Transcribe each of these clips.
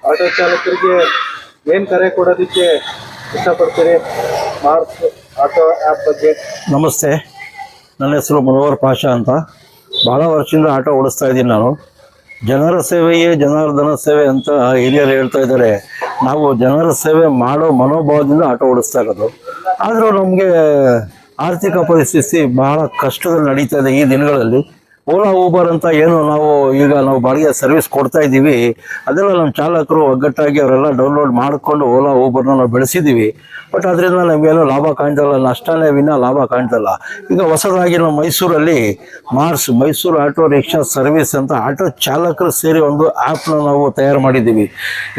Auto ಚಾಲಕರಿಗೆ ಏನು ಕರೆ ಕೊಡೋದಕ್ಕೆ ಇಷ್ಟಪಡ್ತೀರಿ ಮಾರ್ಸ್ ಆಟೋ ಆ್ಯಪ್ ಬಗ್ಗೆ? ನಮಸ್ತೆ, ನನ್ನ ಹೆಸರು ಮುನವರ್ ಪಾಷಾ ಅಂತ. ಭಾಳ ವರ್ಷದಿಂದ ಆಟೋ ಓಡಿಸ್ತಾ ಇದ್ದೀನಿ ನಾನು. ಜನರ ಸೇವೆಯೇ ಜನಾರ್ದನ ಸೇವೆ ಅಂತ ಹಿರಿಯರು ಹೇಳ್ತಾ ಇದ್ದಾರೆ. ನಾವು ಜನರ ಸೇವೆ ಮಾಡೋ ಮನೋಭಾವದಿಂದ ಆಟೋ ಓಡಿಸ್ತಾ ಇರೋದು. ಆದರೂ ನಮಗೆ ಆರ್ಥಿಕ ಪರಿಸ್ಥಿತಿ ಬಹಳ ಕಷ್ಟದಲ್ಲಿ ನಡೀತಾ ಇದೆ ಈ ದಿನಗಳಲ್ಲಿ. ಓಲಾ ಊಬರ್ ಅಂತ ಏನು ನಾವು ಬಾಡಿಗೆ ಸರ್ವಿಸ್ ಕೊಡ್ತಾ ಇದ್ದೀವಿ, ಅದೆಲ್ಲ ನಮ್ಮ ಚಾಲಕರು ಒಗ್ಗಟ್ಟಾಗಿ ಅವರೆಲ್ಲ ಡೌನ್ಲೋಡ್ ಮಾಡಿಕೊಂಡು ಓಲಾ ಊಬರ್ನ ನಾವು ಬೆಳೆಸಿದ್ದೀವಿ. ಬಟ್ ಅದರಿಂದ ನಮಗೇನು ಲಾಭ ಕಾಣ್ತಲ್ಲ, ನಷ್ಟನೇ ವಿನ ಲಾಭ ಕಾಣ್ತಲ್ಲ. ಈಗ ಹೊಸದಾಗಿ ನಮ್ಮ ಮೈಸೂರಲ್ಲಿ ಮೈಸೂರು ಆಟೋ ರಿಕ್ಷಾ ಸರ್ವಿಸ್ ಅಂತ ಆಟೋ ಚಾಲಕರು ಸೇರಿ ಒಂದು ಆ್ಯಪ್ನ ನಾವು ತಯಾರು ಮಾಡಿದ್ದೀವಿ.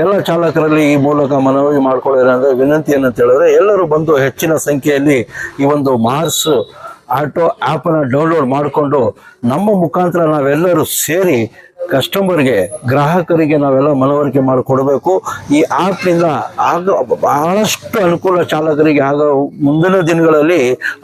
ಎಲ್ಲ ಚಾಲಕರಲ್ಲಿ ಈ ಮೂಲಕ ಮನವಿ ಮಾಡ್ಕೊಳ್ಳೋದಂದರೆ ವಿನಂತಿ ಏನಂತ ಹೇಳಿದ್ರೆ, ಎಲ್ಲರೂ ಬಂದು ಹೆಚ್ಚಿನ ಸಂಖ್ಯೆಯಲ್ಲಿ ಈ ಒಂದು ಮಾರ್ಸ್ ಆಟೋ ಆ್ಯಪನ್ನು ಡೌನ್ಲೋಡ್ ಮಾಡಿಕೊಂಡು ನಮ್ಮ ಮುಖಾಂತರ ನಾವೆಲ್ಲರೂ ಸೇರಿ ಕಸ್ಟಮರ್ಗೆ, ಗ್ರಾಹಕರಿಗೆ ನಾವೆಲ್ಲ ಮನವರಿಕೆ ಮಾಡಿಕೊಡಬೇಕು. ಈ ಆ್ಯಪ್ನಿಂದ ಬಹಳಷ್ಟು ಅನುಕೂಲ ಚಾಲಕರಿಗೆ ಮುಂದಿನ ದಿನಗಳಲ್ಲಿ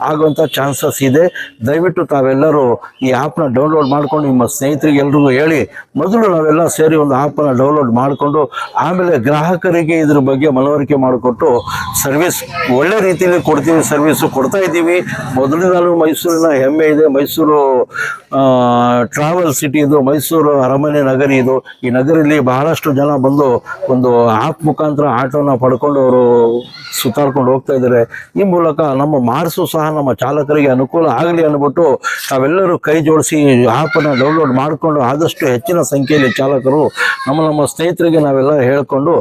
ಆಗುವಂಥ ಚಾನ್ಸಸ್ ಇದೆ. ದಯವಿಟ್ಟು ತಾವೆಲ್ಲರೂ ಈ ಆ್ಯಪ್ನ ಡೌನ್ಲೋಡ್ ಮಾಡಿಕೊಂಡು ನಿಮ್ಮ ಸ್ನೇಹಿತರಿಗೆ ಎಲ್ರಿಗೂ ಹೇಳಿ. ಮೊದಲು ನಾವೆಲ್ಲ ಸೇರಿ ಒಂದು ಆ್ಯಪನ್ನು ಡೌನ್ಲೋಡ್ ಮಾಡಿಕೊಂಡು ಆಮೇಲೆ ಗ್ರಾಹಕರಿಗೆ ಇದ್ರ ಬಗ್ಗೆ ಮನವರಿಕೆ ಮಾಡಿಕೊಟ್ಟು ಸರ್ವಿಸ್ ಒಳ್ಳೆ ರೀತಿಯಲ್ಲಿ ಕೊಡ್ತೀವಿ, ಸರ್ವಿಸು ಕೊಡ್ತಾ ಇದ್ದೀವಿ. ಮೊದಲಿಂದಲೂ ಮೈಸೂರಿನ ಹೆಮ್ಮೆ ಇದೆ. ಮೈಸೂರು ಟ್ರಾವೆಲ್ ಸಿಟಿ ಇದು, ಮೈಸೂರು ಅರಮನೆ ನಗರಿ ಇದು. ಈ ನಗರಲ್ಲಿ ಬಹಳಷ್ಟು ಜನ ಬಂದು ಒಂದು ಆ್ಯಪ್ ಮುಖಾಂತರ ಆಟೋನ ಪಡ್ಕೊಂಡು ಅವರು ಸುತ್ತಾಡ್ಕೊಂಡು ಹೋಗ್ತಾ ಇದ್ದಾರೆ. ಈ ಮೂಲಕ ನಮ್ಮ ಮಾರ್ಸು ಸಹ ನಮ್ಮ ಚಾಲಕರಿಗೆ ಅನುಕೂಲ ಆಗಲಿ ಅಂದ್ಬಿಟ್ಟು ನಾವೆಲ್ಲರೂ ಕೈ ಜೋಡಿಸಿ ಆ್ಯಪನ್ನು ಡೌನ್ಲೋಡ್ ಮಾಡಿಕೊಂಡು ಆದಷ್ಟು ಹೆಚ್ಚಿನ ಸಂಖ್ಯೆಯಲ್ಲಿ ಚಾಲಕರು ನಮ್ಮ ಸ್ನೇಹಿತರಿಗೆ ನಾವೆಲ್ಲ ಹೇಳಿಕೊಂಡು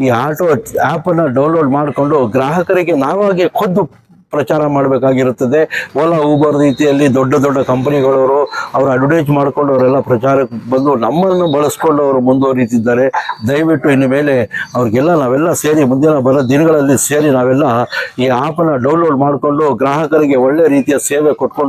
ಈ ಆಟೋ ಆ್ಯಪನ್ನು ಡೌನ್ಲೋಡ್ ಮಾಡಿಕೊಂಡು ಗ್ರಾಹಕರಿಗೆ ನಾವಾಗೆ ಖುದ್ದು ಪ್ರಚಾರ ಮಾಡಬೇಕಾಗಿರುತ್ತದೆ. ಓಲಾ ಊಬರ್ ರೀತಿಯಲ್ಲಿ ದೊಡ್ಡ ದೊಡ್ಡ ಕಂಪನಿಗಳವರು ಅವರು ಅಡ್ವರ್ಟೈಸ್ ಮಾಡಿಕೊಂಡು ಅವರೆಲ್ಲ ಪ್ರಚಾರಕ್ಕೆ ಬಂದು ನಮ್ಮನ್ನು ಬಳಸ್ಕೊಂಡು ಅವರು ಮುಂದುವರಿತಿದ್ದಾರೆ. ದಯವಿಟ್ಟು ಇನ್ನು ಮೇಲೆ ಅವ್ರಿಗೆಲ್ಲ ನಾವೆಲ್ಲ ಸೇರಿ ಮುಂದಿನ ಬರೋ ದಿನಗಳಲ್ಲಿ ಸೇರಿ ನಾವೆಲ್ಲ ಈ ಆ್ಯಪನ್ನು ಡೌನ್ಲೋಡ್ ಮಾಡಿಕೊಂಡು ಗ್ರಾಹಕರಿಗೆ ಒಳ್ಳೆ ರೀತಿಯ ಸೇವೆ ಕೊಟ್ಕೊಂಡು